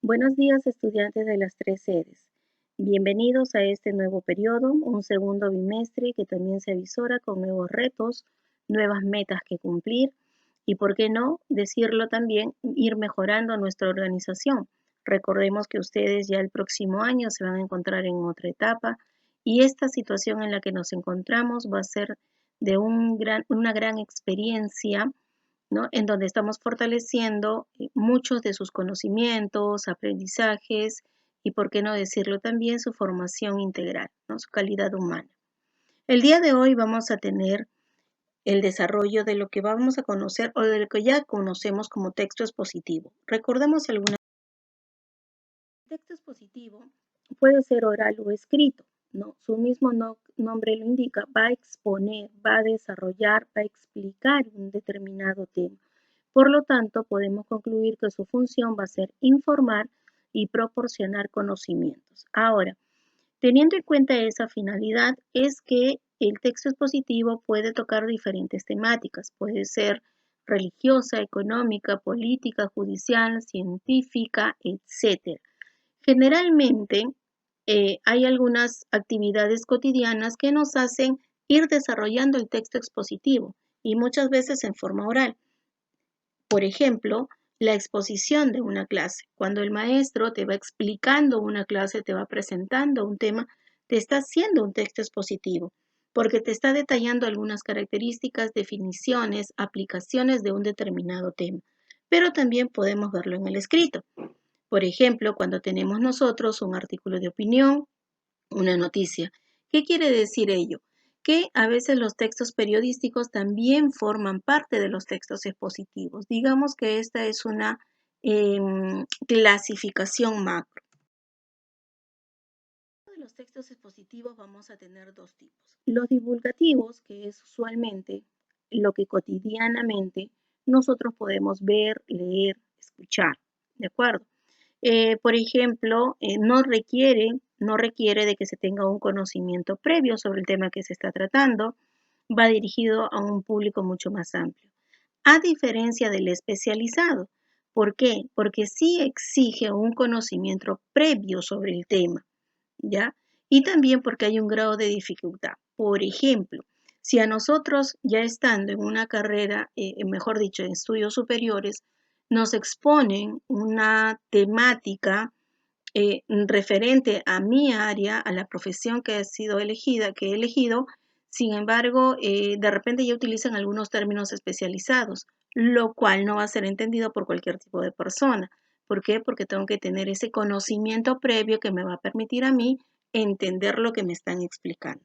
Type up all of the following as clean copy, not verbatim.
Buenos días, estudiantes de las tres sedes. Bienvenidos a este nuevo periodo, un segundo bimestre que también se avisora con nuevos retos, nuevas metas que cumplir y, por qué no, decirlo también, ir mejorando nuestra organización. Recordemos que ustedes ya el próximo año se van a encontrar en otra etapa y esta situación en la que nos encontramos va a ser de una gran experiencia, ¿no? En donde estamos fortaleciendo muchos de sus conocimientos, aprendizajes y, por qué no decirlo también, su formación integral, ¿no? Su calidad humana. El día de hoy vamos a tener el desarrollo de lo que vamos a conocer o de lo que ya conocemos como texto expositivo. Recordemos algunas. El texto expositivo puede ser oral o escrito, ¿no? Su mismo nombre lo indica, va a exponer, va a desarrollar, va a explicar un determinado tema. Por lo tanto, podemos concluir que su función va a ser informar y proporcionar conocimientos. Ahora, teniendo en cuenta esa finalidad, es que el texto expositivo puede tocar diferentes temáticas. Puede ser religiosa, económica, política, judicial, científica, etc. Generalmente, hay algunas actividades cotidianas que nos hacen ir desarrollando el texto expositivo y muchas veces en forma oral. Por ejemplo, la exposición de una clase. Cuando el maestro te va explicando una clase, te va presentando un tema, te está haciendo un texto expositivo, porque te está detallando algunas características, definiciones, aplicaciones de un determinado tema. Pero también podemos verlo en el escrito. Por ejemplo, cuando tenemos nosotros un artículo de opinión, una noticia. ¿Qué quiere decir ello? Que a veces los textos periodísticos también forman parte de los textos expositivos. Digamos que esta es una clasificación macro. De los textos expositivos vamos a tener dos tipos. Los divulgativos, que es usualmente lo que cotidianamente nosotros podemos ver, leer, escuchar, ¿de acuerdo? Por ejemplo, no requiere de que se tenga un conocimiento previo sobre el tema que se está tratando, va dirigido a un público mucho más amplio. A diferencia del especializado. ¿Por qué? Porque sí exige un conocimiento previo sobre el tema, ¿ya? Y también porque hay un grado de dificultad. Por ejemplo, si a nosotros ya estando en una carrera, mejor dicho, en estudios superiores, nos exponen una temática referente a mi área, a la profesión que ha sido elegida, que he elegido, sin embargo, de repente ya utilizan algunos términos especializados, lo cual no va a ser entendido por cualquier tipo de persona. ¿Por qué? Porque tengo que tener ese conocimiento previo que me va a permitir a mí entender lo que me están explicando.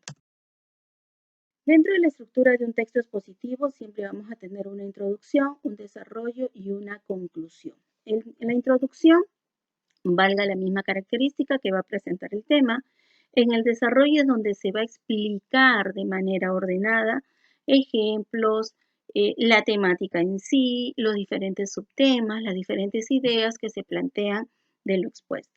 Dentro de la estructura de un texto expositivo siempre vamos a tener una introducción, un desarrollo y una conclusión. En la introducción, valga la misma característica que va a presentar el tema. En el desarrollo es donde se va a explicar de manera ordenada ejemplos, la temática en sí, los diferentes subtemas, las diferentes ideas que se plantean de lo expuesto.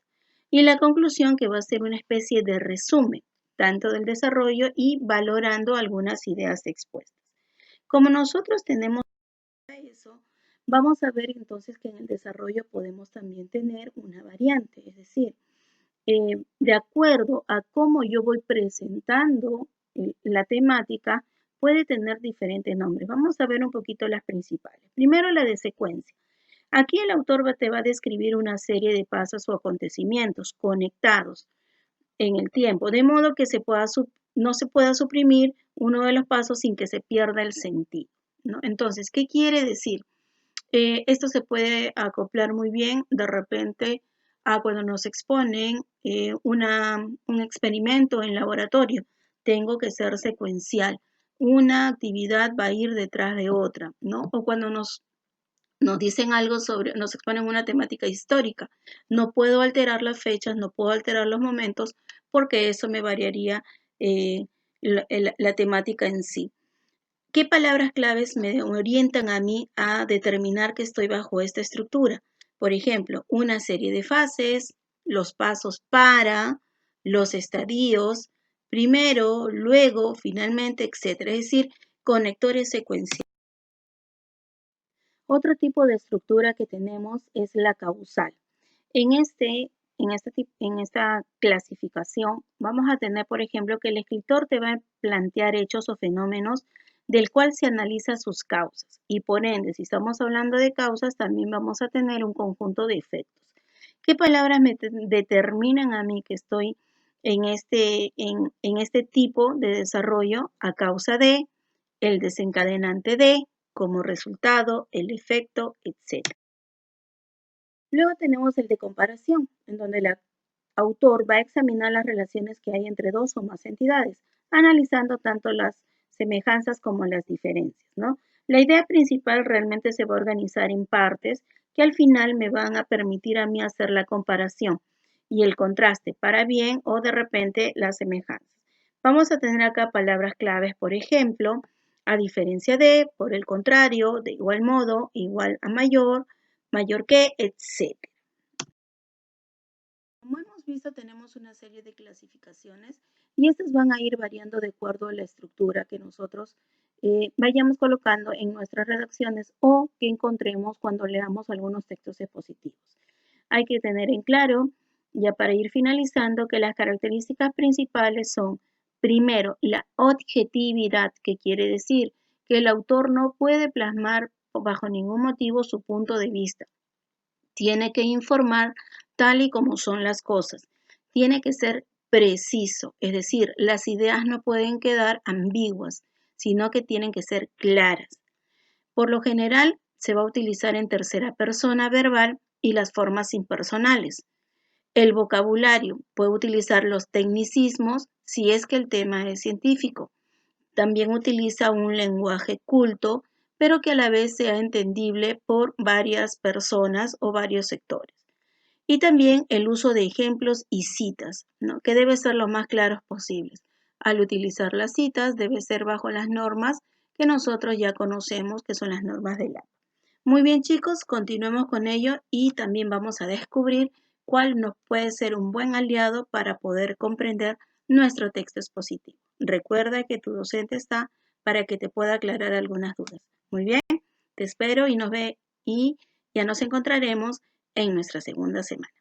Y la conclusión, que va a ser una especie de resumen, tanto del desarrollo y valorando algunas ideas expuestas. Como nosotros tenemos eso, vamos a ver entonces que en el desarrollo podemos también tener una variante, es decir, de acuerdo a cómo yo voy presentando la temática, puede tener diferentes nombres. Vamos a ver un poquito las principales. Primero, la de secuencia. Aquí el autor te va a describir una serie de pasos o acontecimientos conectados en el tiempo, de modo que no se pueda suprimir uno de los pasos sin que se pierda el sentido, ¿no? Entonces, ¿qué quiere decir? Esto se puede acoplar muy bien de repente a cuando nos exponen un experimento en laboratorio. Tengo que ser secuencial. Una actividad va a ir detrás de otra, ¿no? O cuando nos dicen algo nos exponen una temática histórica. No puedo alterar las fechas, no puedo alterar los momentos, porque eso me variaría la temática en sí. ¿Qué palabras claves me orientan a mí a determinar que estoy bajo esta estructura? Por ejemplo, una serie de fases, los pasos para, los estadios, primero, luego, finalmente, etc. Es decir, conectores secuenciales. Otro tipo de estructura que tenemos es la causal. En esta clasificación vamos a tener, por ejemplo, que el escritor te va a plantear hechos o fenómenos del cual se analiza sus causas. Y por ende, si estamos hablando de causas, también vamos a tener un conjunto de efectos. ¿Qué palabras me determinan a mí que estoy en este tipo de desarrollo a causa de, el desencadenante de, como resultado, el efecto, etc.? Luego tenemos el de comparación, en donde el autor va a examinar las relaciones que hay entre dos o más entidades, analizando tanto las semejanzas como las diferencias, ¿no? La idea principal realmente se va a organizar en partes que al final me van a permitir a mí hacer la comparación y el contraste para bien o de repente las semejanzas. Vamos a tener acá palabras claves, por ejemplo, a diferencia de, por el contrario, de igual modo, igual a mayor, mayor que, etc. Como hemos visto, tenemos una serie de clasificaciones y estas van a ir variando de acuerdo a la estructura que nosotros vayamos colocando en nuestras redacciones o que encontremos cuando leamos algunos textos expositivos. Hay que tener en claro, ya para ir finalizando, que las características principales son, primero, la objetividad, que quiere decir que el autor no puede plasmar bajo ningún motivo su punto de vista. Tiene que informar tal y como son las cosas. Tiene que ser preciso, es decir, las ideas no pueden quedar ambiguas, sino que tienen que ser claras. Por lo general, se va a utilizar en tercera persona verbal y las formas impersonales. El vocabulario puede utilizar los tecnicismos si es que el tema es científico. También utiliza un lenguaje culto, pero que a la vez sea entendible por varias personas o varios sectores. Y también el uso de ejemplos y citas, ¿no?, que debe ser lo más claros posibles. Al utilizar las citas debe ser bajo las normas que nosotros ya conocemos, que son las normas del APA. Muy bien, chicos, continuemos con ello y también vamos a descubrir cuál nos puede ser un buen aliado para poder comprender nuestro texto expositivo. Recuerda que tu docente está para que te pueda aclarar algunas dudas. Muy bien, te espero y ya nos encontraremos en nuestra segunda semana.